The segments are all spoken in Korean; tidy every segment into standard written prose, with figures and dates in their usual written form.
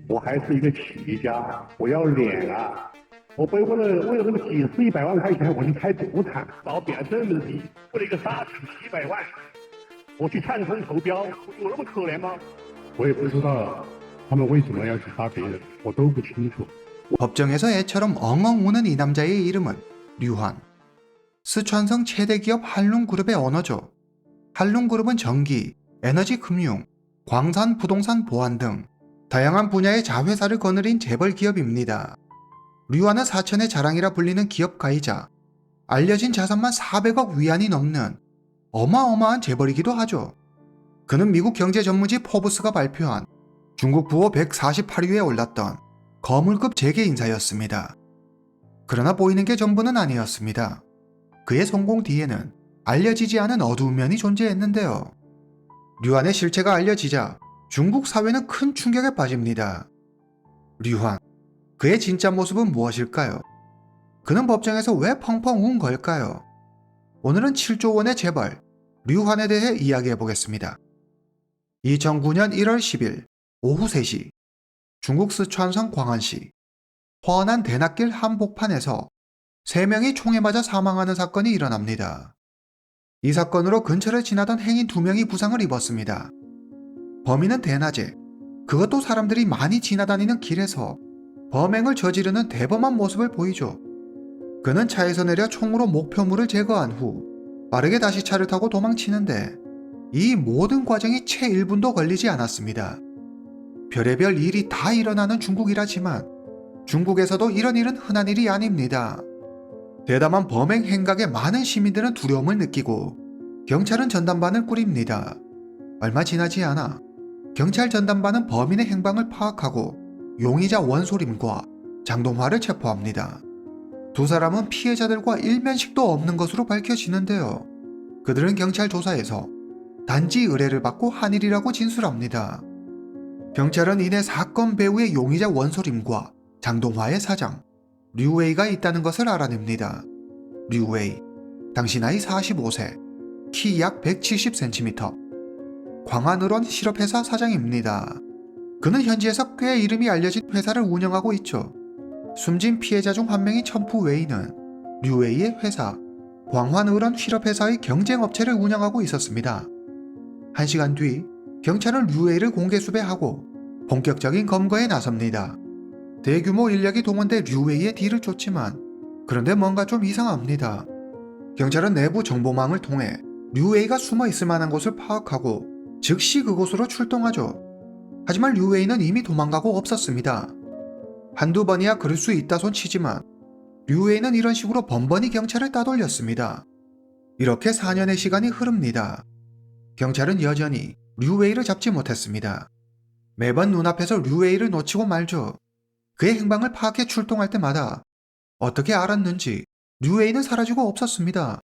我还是一个企业家，我要脸啊！为了那么几十亿百万块钱，我去开赌场，把我贬这么低，为了一个沙场几百万，我去唱空投标，有那么可怜吗？我也不知道他们为什么要去杀别人，我都不清楚。 법정에서 애처럼 엉엉 우는 이 남자의 이름은 류환. 스촨성 최대 기업 한룽그룹의 오너죠. 한룽그룹은 전기, 에너지 금융, 광산 부동산 보안 등 다양한 분야의 자회사를 거느린 재벌 기업입니다. 류환은 사천의 자랑이라 불리는 기업가이자 알려진 자산만 400억 위안이 넘는 어마어마한 재벌이기도 하죠. 그는 미국 경제 전문지 포브스가 발표한 중국 부호 148위에 올랐던 거물급 재계 인사였습니다. 그러나 보이는 게 전부는 아니었습니다. 그의 성공 뒤에는 알려지지 않은 어두운 면이 존재했는데요. 류환의 실체가 알려지자 중국 사회는 큰 충격에 빠집니다. 류환, 그의 진짜 모습은 무엇일까요? 그는 법정에서 왜 펑펑 운 걸까요? 오늘은 7조 원의 재벌 류환에 대해 이야기해 보겠습니다. 2009년 1월 10일 오후 3시 중국 스촨성 광안시 허난 대낮길 한복판에서 3명이 총에 맞아 사망하는 사건이 일어납니다. 이 사건으로 근처를 지나던 행인 2명이 부상을 입었습니다. 범인은 대낮에 그것도 사람들이 많이 지나다니는 길에서 범행을 저지르는 대범한 모습을 보이죠. 그는 차에서 내려 총으로 목표물을 제거한 후 빠르게 다시 차를 타고 도망치는데 이 모든 과정이 채 1분도 걸리지 않았습니다. 별의별 일이 다 일어나는 중국이라지만 중국에서도 이런 일은 흔한 일이 아닙니다. 대담한 범행 행각에 많은 시민들은 두려움을 느끼고 경찰은 전담반을 꾸립니다. 얼마 지나지 않아 경찰 전담반은 범인의 행방을 파악하고 용의자 원소림과 장동화를 체포합니다. 두 사람은 피해자들과 일면식도 없는 것으로 밝혀지는데요. 그들은 경찰 조사에서 단지 의뢰를 받고 한 일이라고 진술합니다. 경찰은 이내 사건 배후에 용의자 원소림과 장동화의 사장 류웨이가 있다는 것을 알아냅니다. 류웨이, 당시 나이 45세, 키 약 170cm, 광안의원 실업회사 사장입니다. 그는 현지에서 꽤 이름이 알려진 회사를 운영하고 있죠. 숨진 피해자 중 한 명인 첨프 웨이는 류웨이의 회사 광환의원 실업회사의 경쟁업체를 운영하고 있었습니다. 1시간 뒤 경찰은 류웨이를 공개 수배하고 본격적인 검거에 나섭니다. 대규모 인력이 동원돼 류웨이의 뒤를 쫓지만 그런데 뭔가 좀 이상합니다. 경찰은 내부 정보망을 통해 류웨이가 숨어 있을 만한 곳을 파악하고 즉시 그곳으로 출동하죠. 하지만 류웨이는 이미 도망가고 없었습니다. 한두 번이야 그럴 수 있다 손 치지만 류웨이는 이런 식으로 번번이 경찰을 따돌렸습니다. 이렇게 4년의 시간이 흐릅니다. 경찰은 여전히 류웨이를 잡지 못했습니다. 매번 눈앞에서 류웨이를 놓치고 말죠. 그의 행방을 파악해 출동할 때마다 어떻게 알았는지 류웨이는 사라지고 없었습니다.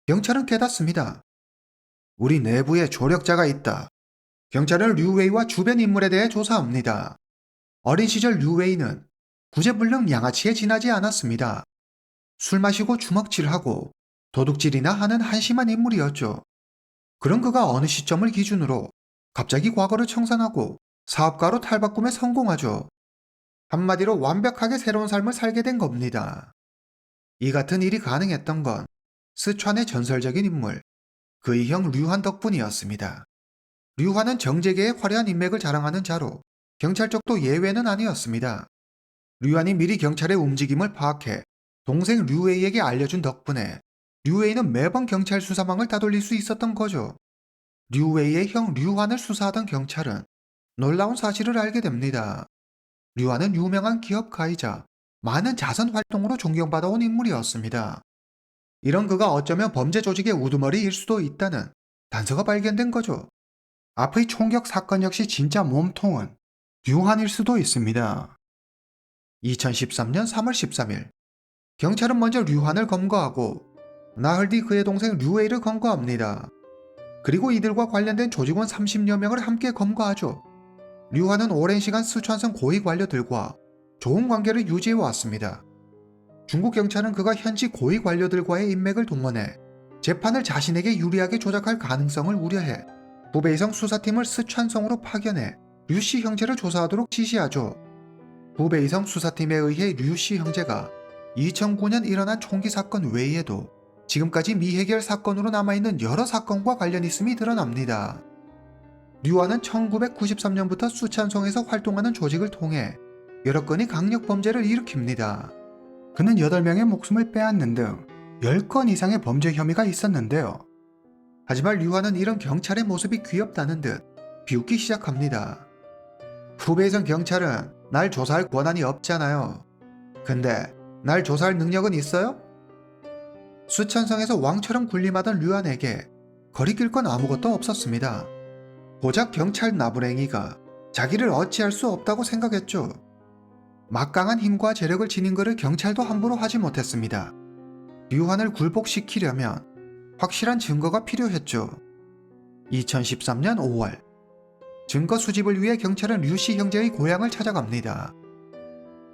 경찰은 깨닫습니다. 우리 내부에 조력자가 있다. 경찰은 류웨이와 주변 인물에 대해 조사합니다. 어린 시절 류웨이는 구제불능 양아치에 지나지 않았습니다. 술 마시고 주먹질하고 도둑질이나 하는 한심한 인물이었죠. 그런 그가 어느 시점을 기준으로 갑자기 과거를 청산하고 사업가로 탈바꿈에 성공하죠. 한마디로 완벽하게 새로운 삶을 살게 된 겁니다. 이 같은 일이 가능했던 건 스촨의 전설적인 인물, 그의 형 류환 덕분이었습니다. 류환은 정재계의 화려한 인맥을 자랑하는 자로 경찰 쪽도 예외는 아니었습니다. 류환이 미리 경찰의 움직임을 파악해 동생 류웨이에게 알려준 덕분에 류웨이는 매번 경찰 수사망을 따돌릴 수 있었던 거죠. 류웨이의 형 류환을 수사하던 경찰은 놀라운 사실을 알게 됩니다. 류환은 유명한 기업가이자 많은 자선 활동으로 존경받아온 인물이었습니다. 이런 그가 어쩌면 범죄 조직의 우두머리일 수도 있다는 단서가 발견된 거죠. 앞의 총격 사건 역시 진짜 몸통은 류환일 수도 있습니다. 2013년 3월 13일 경찰은 먼저 류환을 검거하고 나흘 뒤 그의 동생 류웨이를 검거합니다. 그리고 이들과 관련된 조직원 30여 명을 함께 검거하죠. 류환은 오랜 시간 스촨성 고위 관료들과 좋은 관계를 유지해 왔습니다. 중국 경찰은 그가 현지 고위 관료들과의 인맥을 동원해 재판을 자신에게 유리하게 조작할 가능성을 우려해 후베이성 수사팀을 스촨성으로 파견해 류씨 형제를 조사하도록 지시하죠. 후배 이성 수사팀에 의해 류씨 형제가 2009년 일어난 총기 사건 외에도 지금까지 미해결 사건으로 남아있는 여러 사건과 관련 있음이 드러납니다. 류환은 1993년부터 수찬성에서 활동하는 조직을 통해 여러 건의 강력 범죄를 일으킵니다. 그는 8명의 목숨을 빼앗는 등 10건 이상의 범죄 혐의가 있었는데요. 하지만 류환은 이런 경찰의 모습이 귀엽다는 듯 비웃기 시작합니다. 후배이성 경찰은 날 조사할 권한이 없잖아요. 근데 날 조사할 능력은 있어요? 수천성에서 왕처럼 군림하던 류환에게 거리낄 건 아무것도 없었습니다. 고작 경찰 나부랭이가 자기를 어찌할 수 없다고 생각했죠. 막강한 힘과 재력을 지닌 그를 경찰도 함부로 하지 못했습니다. 류환을 굴복시키려면 확실한 증거가 필요했죠. 2013년 5월 증거 수집을 위해 경찰은 류씨 형제의 고향을 찾아갑니다.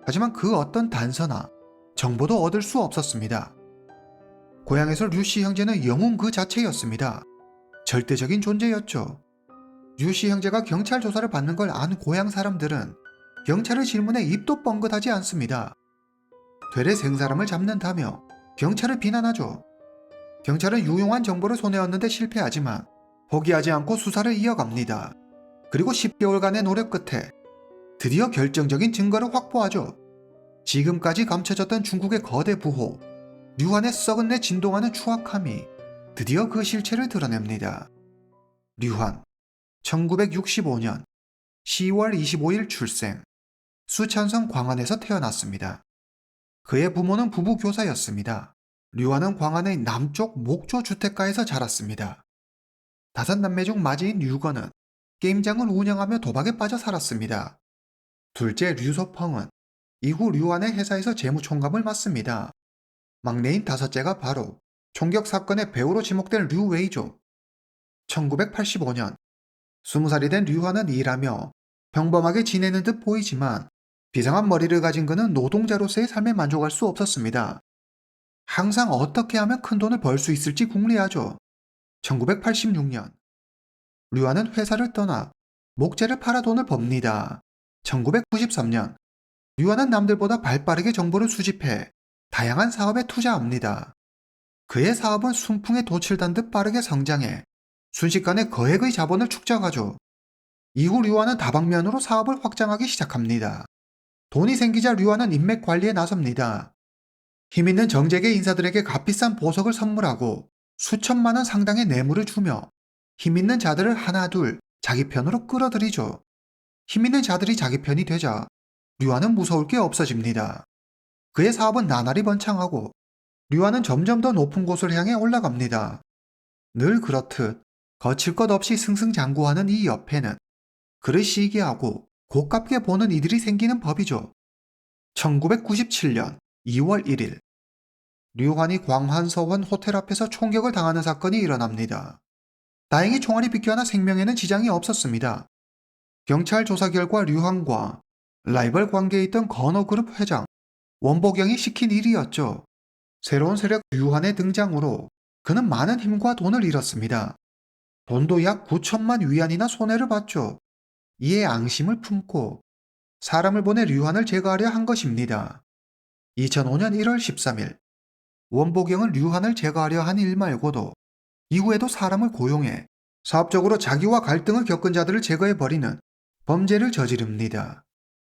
하지만 그 어떤 단서나 정보도 얻을 수 없었습니다. 고향에서 류씨 형제는 영웅 그 자체였습니다. 절대적인 존재였죠. 류씨 형제가 경찰 조사를 받는 걸 안 고향 사람들은 경찰의 질문에 입도 뻥긋하지 않습니다. 되레 생사람을 잡는다며 경찰을 비난하죠. 경찰은 유용한 정보를 손에 얻는데 실패하지만 포기하지 않고 수사를 이어갑니다. 그리고 10개월간의 노력 끝에 드디어 결정적인 증거를 확보하죠. 지금까지 감춰졌던 중국의 거대 부호 류환의 썩은내 진동하는 추악함이 드디어 그 실체를 드러냅니다. 류환 1965년 10월 25일 출생, 수찬성 광안에서 태어났습니다. 그의 부모는 부부 교사였습니다. 류환은 광안의 남쪽 목조 주택가에서 자랐습니다. 5남매 중 맞이인 류건은 게임장을 운영하며 도박에 빠져 살았습니다. 둘째 류소펑은 이후 류환의 회사에서 재무총감을 맡습니다. 막내인 5째가 바로 총격 사건의 배우로 지목된 류웨이죠. 1985년 20살이 된 류환은 일하며 평범하게 지내는 듯 보이지만 비상한 머리를 가진 그는 노동자로서의 삶에 만족할 수 없었습니다. 항상 어떻게 하면 큰 돈을 벌 수 있을지 궁리하죠. 1986년 류환은 회사를 떠나 목재를 팔아 돈을 법니다. 1993년 류환은 남들보다 발빠르게 정보를 수집해 다양한 사업에 투자합니다. 그의 사업은 순풍에 돛을 듯 빠르게 성장해 순식간에 거액의 자본을 축적하죠. 이후 류환은 다방면으로 사업을 확장하기 시작합니다. 돈이 생기자 류환은 인맥 관리에 나섭니다. 힘있는 정재계 인사들에게 값비싼 보석을 선물하고 수천만 원 상당의 뇌물을 주며 힘있는 자들을 하나둘 자기 편으로 끌어들이죠. 힘있는 자들이 자기 편이 되자 류환은 무서울 게 없어집니다. 그의 사업은 나날이 번창하고 류환은 점점 더 높은 곳을 향해 올라갑니다. 늘 그렇듯 거칠 것 없이 승승장구하는 이 옆에는 그를 시기하고 고깝게 보는 이들이 생기는 법이죠. 1997년 2월 1일 류환이 광환서원 호텔 앞에서 총격을 당하는 사건이 일어납니다. 다행히 총알이 비껴나 생명에는 지장이 없었습니다. 경찰 조사 결과 류환과 라이벌 관계에 있던 건어그룹 회장 원보경이 시킨 일이었죠. 새로운 세력 류환의 등장으로 그는 많은 힘과 돈을 잃었습니다. 돈도 약 9천만 위안이나 손해를 봤죠. 이에 앙심을 품고 사람을 보내 류환을 제거하려 한 것입니다. 2005년 1월 13일 원보경은 류환을 제거하려 한 일 말고도 이후에도 사람을 고용해 사업적으로 자기와 갈등을 겪은 자들을 제거해버리는 범죄를 저지릅니다.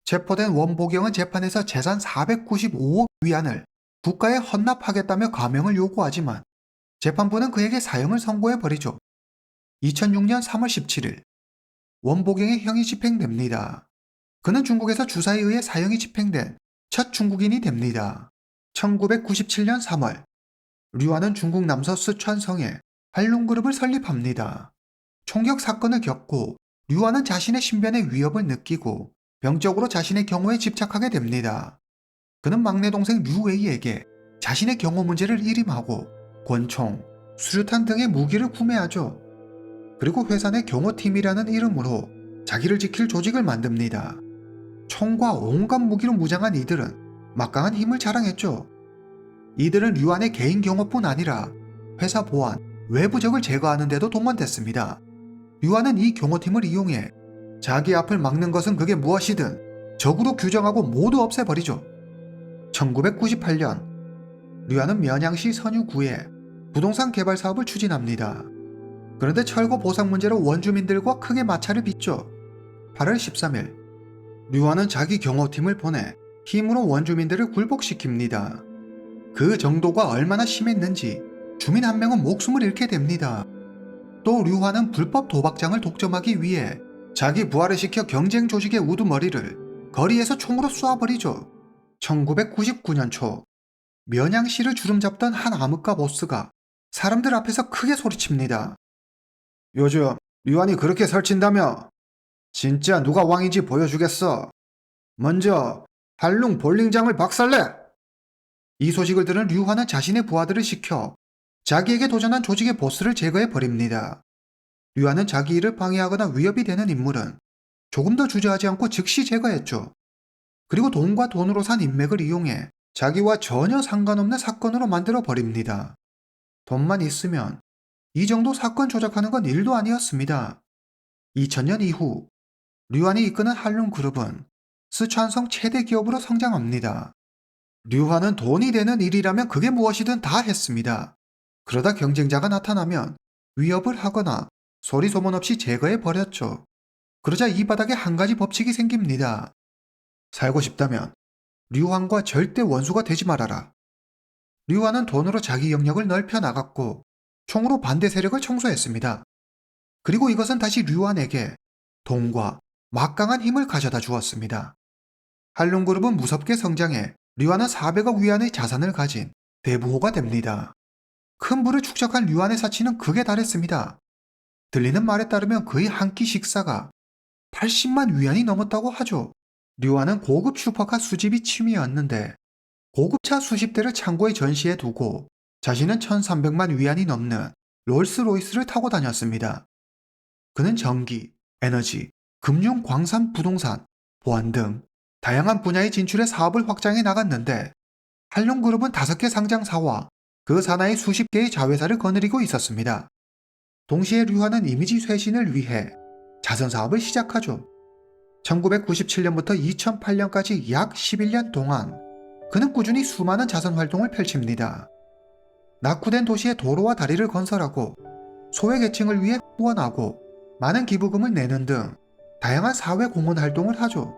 체포된 원보경은 재판에서 재산 495억 위안을 국가에 헌납하겠다며 감형을 요구하지만 재판부는 그에게 사형을 선고해버리죠. 2006년 3월 17일 원보경의 형이 집행됩니다. 그는 중국에서 주사에 의해 사형이 집행된 첫 중국인이 됩니다. 1997년 3월 류환은 중국 남서 스촨성에 한룽그룹을 설립합니다. 총격 사건을 겪고 류환은 자신의 신변의 위협을 느끼고 병적으로 자신의 경호에 집착하게 됩니다. 그는 막내 동생 류웨이에게 자신의 경호 문제를 일임하고 권총, 수류탄 등의 무기를 구매하죠. 그리고 회사 내 경호팀이라는 이름으로 자기를 지킬 조직을 만듭니다. 총과 온갖 무기로 무장한 이들은 막강한 힘을 자랑했죠. 이들은 류환의 개인 경호뿐 아니라 회사 보안, 외부 적을 제거하는 데도 동원됐습니다. 류환은 이 경호팀을 이용해 자기 앞을 막는 것은 그게 무엇이든 적으로 규정하고 모두 없애버리죠. 1998년 류안은 면양시 선유구에 부동산 개발 사업을 추진합니다. 그런데 철거 보상 문제로 원주민들과 크게 마찰을 빚죠. 8월 13일 류안은 자기 경호팀을 보내 힘으로 원주민들을 굴복시킵니다. 그 정도가 얼마나 심했는지 주민 한 명은 목숨을 잃게 됩니다. 또 류환은 불법 도박장을 독점하기 위해 자기 부하를 시켜 경쟁 조직의 우두머리를 거리에서 총으로 쏴버리죠. 1999년 초 면양시를 주름잡던 한 암흑가 보스가 사람들 앞에서 크게 소리칩니다. 요즘 류환이 그렇게 설친다며? 진짜 누가 왕인지 보여주겠어. 먼저 한룽 볼링장을 박살내! 이 소식을 들은 류환은 자신의 부하들을 시켜 자기에게 도전한 조직의 보스를 제거해버립니다. 류환은 자기 일을 방해하거나 위협이 되는 인물은 조금 더 주저하지 않고 즉시 제거했죠. 그리고 돈과 돈으로 산 인맥을 이용해 자기와 전혀 상관없는 사건으로 만들어버립니다. 돈만 있으면 이 정도 사건 조작하는 건 일도 아니었습니다. 2000년 이후 류환이 이끄는 한룽그룹은 스촨성 최대 기업으로 성장합니다. 류환은 돈이 되는 일이라면 그게 무엇이든 다 했습니다. 그러다 경쟁자가 나타나면 위협을 하거나 소리 소문 없이 제거해버렸죠. 그러자 이 바닥에 한 가지 법칙이 생깁니다. 살고 싶다면 류환과 절대 원수가 되지 말아라. 류환은 돈으로 자기 영역을 넓혀 나갔고 총으로 반대 세력을 청소했습니다. 그리고 이것은 다시 류환에게 돈과 막강한 힘을 가져다 주었습니다. 한룽그룹은 무섭게 성장해 류환은 400억 위안의 자산을 가진 대부호가 됩니다. 큰 부를 축적한 류환의 사치는 극에 달했습니다. 들리는 말에 따르면 그의 한 끼 식사가 80만 위안이 넘었다고 하죠. 류환은 고급 슈퍼카 수집이 취미였는데 고급차 수십 대를 창고에 전시해 두고 자신은 1300만 위안이 넘는 롤스로이스를 타고 다녔습니다. 그는 전기, 에너지, 금융, 광산, 부동산, 보안 등 다양한 분야의 진출해 사업을 확장해 나갔는데 한룽그룹은 5개 상장사와 그 산하의 수십 개의 자회사를 거느리고 있었습니다. 동시에 류환은 이미지 쇄신을 위해 자선사업을 시작하죠. 1997년부터 2008년까지 약 11년 동안 그는 꾸준히 수많은 자선 활동을 펼칩니다. 낙후된 도시에 도로와 다리를 건설하고 소외계층을 위해 후원하고 많은 기부금을 내는 등 다양한 사회 공헌 활동을 하죠.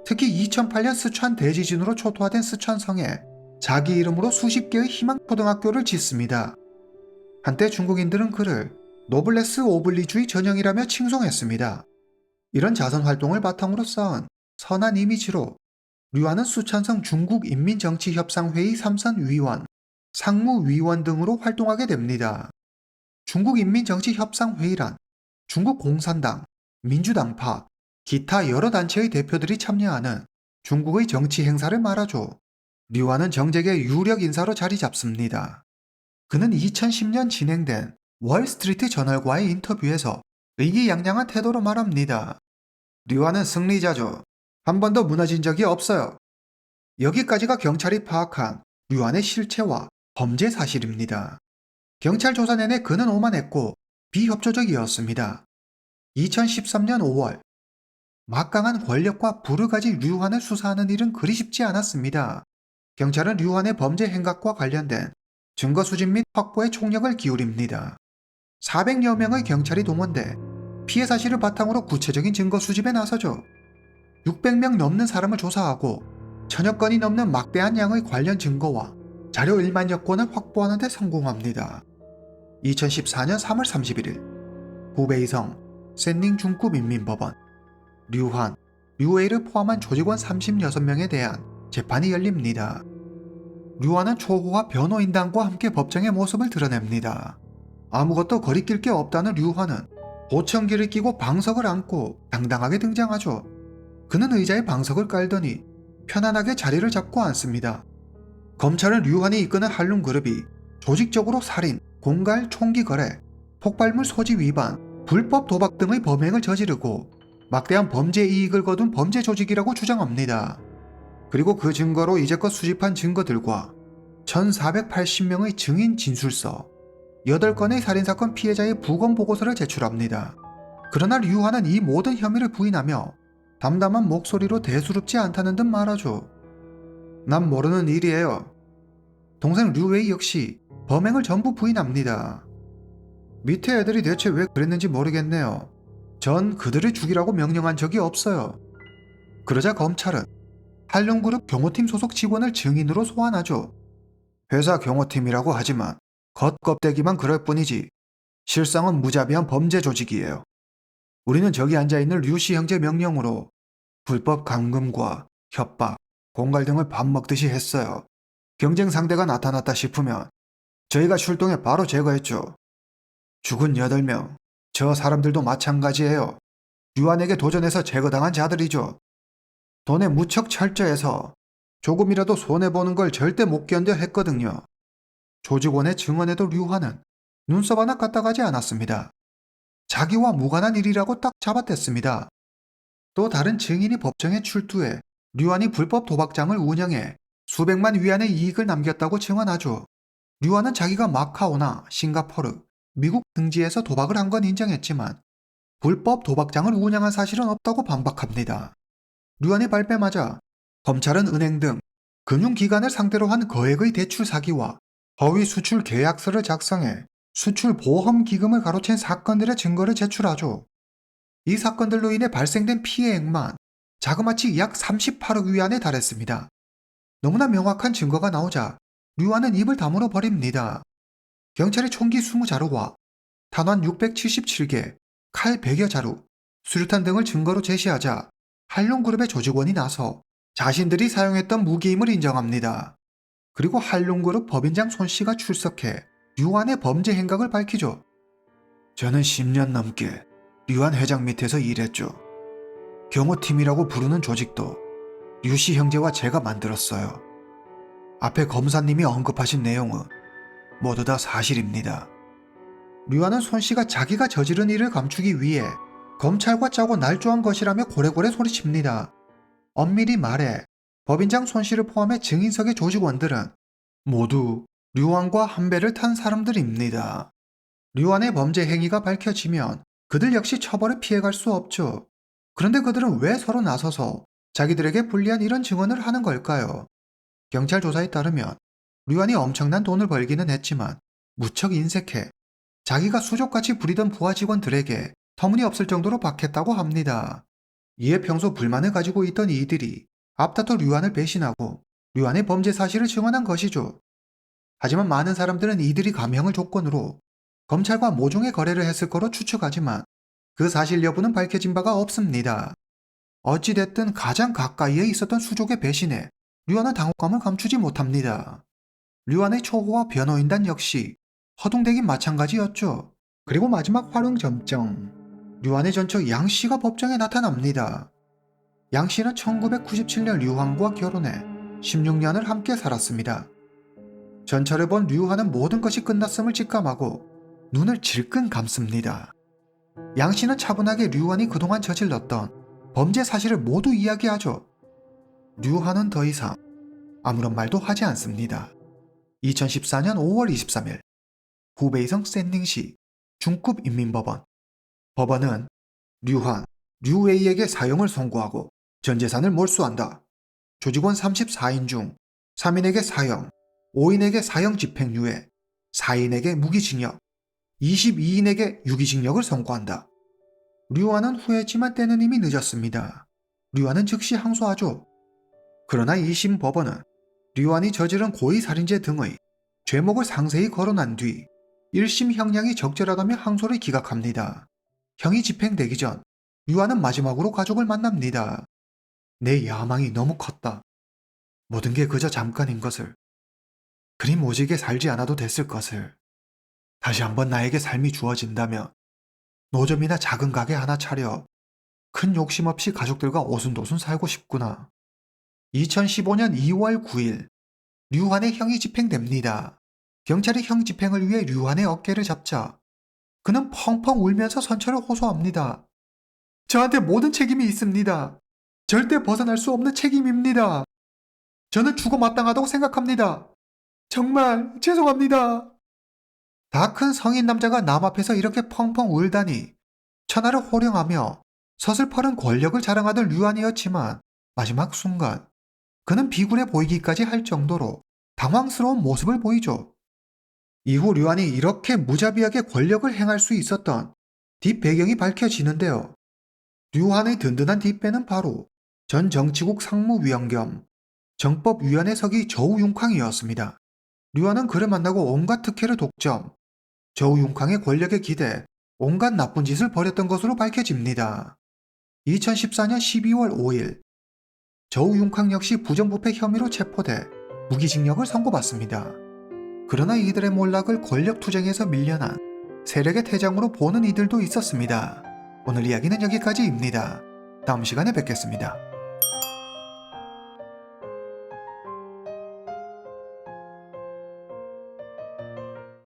특히 2008년 스촨 대지진으로 초토화된 스촨성에 자기 이름으로 수십 개의 희망초등학교를 짓습니다. 한때 중국인들은 그를 노블레스 오블리주의 전형이라며 칭송했습니다. 이런 자선 활동을 바탕으로 쌓은 선한 이미지로 류환은 수촨성 중국인민정치협상회의 3선 위원, 상무위원 등으로 활동하게 됩니다. 중국인민정치협상회의란 중국 공산당, 민주당파, 기타 여러 단체의 대표들이 참여하는 중국의 정치 행사를 말하죠. 류환은 정책의 유력 인사로 자리 잡습니다. 그는 2010년 진행된 월스트리트 저널과의 인터뷰에서 의기양양한 태도로 말합니다. 류환은 승리자죠. 한 번도 무너진 적이 없어요. 여기까지가 경찰이 파악한 류환의 실체와 범죄 사실입니다. 경찰 조사 내내 그는 오만했고 비협조적이었습니다. 2013년 5월 막강한 권력과 부를 가진 류환을 수사하는 일은 그리 쉽지 않았습니다. 경찰은 류환의 범죄 행각과 관련된 증거 수집 및 확보에 총력을 기울입니다. 400여 명의 경찰이 동원돼 피해 사실을 바탕으로 구체적인 증거 수집에 나서죠. 600명 넘는 사람을 조사하고 1000여 건이 넘는 막대한 양의 관련 증거와 자료 1만여 건을 확보하는 데 성공합니다. 2014년 3월 31일 후베이성 샌닝 중구민민법원 류환, 류웨이를 포함한 조직원 36명에 대한 재판이 열립니다. 류환은 초호와 변호인단과 함께 법정의 모습을 드러냅니다. 아무것도 거리낄 게 없다는 류환은 보청기를 끼고 방석을 안고 당당하게 등장하죠. 그는 의자에 방석을 깔더니 편안하게 자리를 잡고 앉습니다. 검찰은 류환이 이끄는 한룽그룹이 조직적으로 살인, 공갈, 총기 거래, 폭발물 소지 위반, 불법 도박 등의 범행을 저지르고 막대한 범죄 이익을 거둔 범죄 조직이라고 주장합니다. 그리고 그 증거로 이제껏 수집한 증거들과 1480명의 증인 진술서, 8건의 살인사건 피해자의 부검 보고서를 제출합니다. 그러나 류환은 이 모든 혐의를 부인하며 담담한 목소리로 대수롭지 않다는 듯 말하죠. 난 모르는 일이에요. 동생 류웨이 역시 범행을 전부 부인합니다. 밑에 애들이 대체 왜 그랬는지 모르겠네요. 전 그들을 죽이라고 명령한 적이 없어요. 그러자 검찰은 한룡그룹 경호팀 소속 직원을 증인으로 소환하죠. 회사 경호팀이라고 하지만 겉껍데기만 그럴 뿐이지 실상은 무자비한 범죄 조직이에요. 우리는 저기 앉아있는 류씨 형제 명령으로 불법 감금과 협박, 공갈 등을 밥 먹듯이 했어요. 경쟁 상대가 나타났다 싶으면 저희가 출동해 바로 제거했죠. 죽은 8명, 저 사람들도 마찬가지예요. 류안에게 도전해서 제거당한 자들이죠. 돈에 무척 철저해서 조금이라도 손해보는 걸 절대 못 견뎌 했거든요. 조직원의 증언에도 류환은 눈썹 하나 까딱하지 않았습니다. 자기와 무관한 일이라고 딱 잡아댔습니다. 또 다른 증인이 법정에 출두해 류환이 불법 도박장을 운영해 수백만 위안의 이익을 남겼다고 증언하죠. 류환은 자기가 마카오나 싱가포르, 미국 등지에서 도박을 한 건 인정했지만 불법 도박장을 운영한 사실은 없다고 반박합니다. 류환이 발뺌하자 검찰은 은행 등 금융기관을 상대로 한 거액의 대출 사기와 허위 수출 계약서를 작성해 수출 보험 기금을 가로챈 사건들의 증거를 제출하죠. 이 사건들로 인해 발생된 피해액만 자그마치 약 38억 위안에 달했습니다. 너무나 명확한 증거가 나오자 류환은 입을 다물어 버립니다. 경찰이 총기 20자루와 탄환 677개, 칼 100여 자루, 수류탄 등을 증거로 제시하자 한룡그룹의 조직원이 나서 자신들이 사용했던 무기임을 인정합니다. 그리고 한룡그룹 법인장 손씨가 출석해 류환의 범죄 행각을 밝히죠. 저는 10년 넘게 류환 회장 밑에서 일했죠. 경호팀이라고 부르는 조직도 류씨 형제와 제가 만들었어요. 앞에 검사님이 언급하신 내용은 모두 다 사실입니다. 류환은 손씨가 자기가 저지른 일을 감추기 위해 검찰과 짜고 날조한 것이라며 고래고래 소리칩니다. 엄밀히 말해 법인장 손씨를 포함해 증인석의 조직원들은 모두 류환과 한 배를 탄 사람들입니다. 류환의 범죄 행위가 밝혀지면 그들 역시 처벌을 피해갈 수 없죠. 그런데 그들은 왜 서로 나서서 자기들에게 불리한 이런 증언을 하는 걸까요? 경찰 조사에 따르면 류환이 엄청난 돈을 벌기는 했지만 무척 인색해 자기가 수족같이 부리던 부하 직원들에게 터무니없을 정도로 박했다고 합니다. 이에 평소 불만을 가지고 있던 이들이 앞다퉈 류환을 배신하고 류환의 범죄 사실을 증언한 것이죠. 하지만 많은 사람들은 이들이 감형을 조건으로 검찰과 모종의 거래를 했을 거로 추측하지만 그 사실 여부는 밝혀진 바가 없습니다. 어찌됐든 가장 가까이에 있었던 수족의 배신에 류환은 당혹감을 감추지 못합니다. 류환의 초호와 변호인단 역시 허둥대긴 마찬가지였죠. 그리고 마지막 활용 점정. 류환의 전처 양씨가 법정에 나타납니다. 양씨는 1997년 류환과 결혼해 16년을 함께 살았습니다. 전처를 본 류환은 모든 것이 끝났음을 직감하고 눈을 질끈 감습니다. 양씨는 차분하게 류환이 그동안 저질렀던 범죄 사실을 모두 이야기하죠. 류환은 더 이상 아무런 말도 하지 않습니다. 2014년 5월 23일 후베이성 샌닝시 중급인민법원. 법원은 류환, 류웨이에게 사형을 선고하고 전 재산을 몰수한다. 조직원 34인 중 3인에게 사형, 5인에게 사형 집행유예, 4인에게 무기징역, 22인에게 유기징역을 선고한다. 류환은 후회했지만 때는 이미 늦었습니다. 류환은 즉시 항소하죠. 그러나 2심 법원은 류환이 저지른 고의살인죄 등의 죄목을 상세히 거론한 뒤 1심 형량이 적절하다며 항소를 기각합니다. 형이 집행되기 전 류환은 마지막으로 가족을 만납니다. 내 야망이 너무 컸다. 모든 게 그저 잠깐인 것을. 그리 모지게 살지 않아도 됐을 것을. 다시 한번 나에게 삶이 주어진다면 노점이나 작은 가게 하나 차려 큰 욕심 없이 가족들과 오순도순 살고 싶구나. 2015년 2월 9일 류환의 형이 집행됩니다. 경찰이 형 집행을 위해 류환의 어깨를 잡자 그는 펑펑 울면서 선처를 호소합니다. 저한테 모든 책임이 있습니다. 절대 벗어날 수 없는 책임입니다. 저는 죽어 마땅하다고 생각합니다. 정말 죄송합니다. 다 큰 성인 남자가 남 앞에서 이렇게 펑펑 울다니 천하를 호령하며 서슬퍼른 권력을 자랑하던 류안이었지만 마지막 순간 그는 비굴해 보이기까지 할 정도로 당황스러운 모습을 보이죠. 이후 류안이 이렇게 무자비하게 권력을 행할 수 있었던 뒷배경이 밝혀지는데요. 류안의 든든한 뒷배는 바로 전 정치국 상무위원 겸 정법위원회 서기 저우융쾅이었습니다. 류안은 그를 만나고 온갖 특혜를 독점, 저우융쾅의 권력에 기대 온갖 나쁜 짓을 벌였던 것으로 밝혀집니다. 2014년 12월 5일 저우융캉 역시 부정부패 혐의로 체포돼 무기징역을 선고받습니다. 그러나 이들의 몰락을 권력투쟁에서 밀려난 세력의 퇴장으로 보는 이들도 있었습니다. 오늘 이야기는 여기까지입니다. 다음 시간에 뵙겠습니다.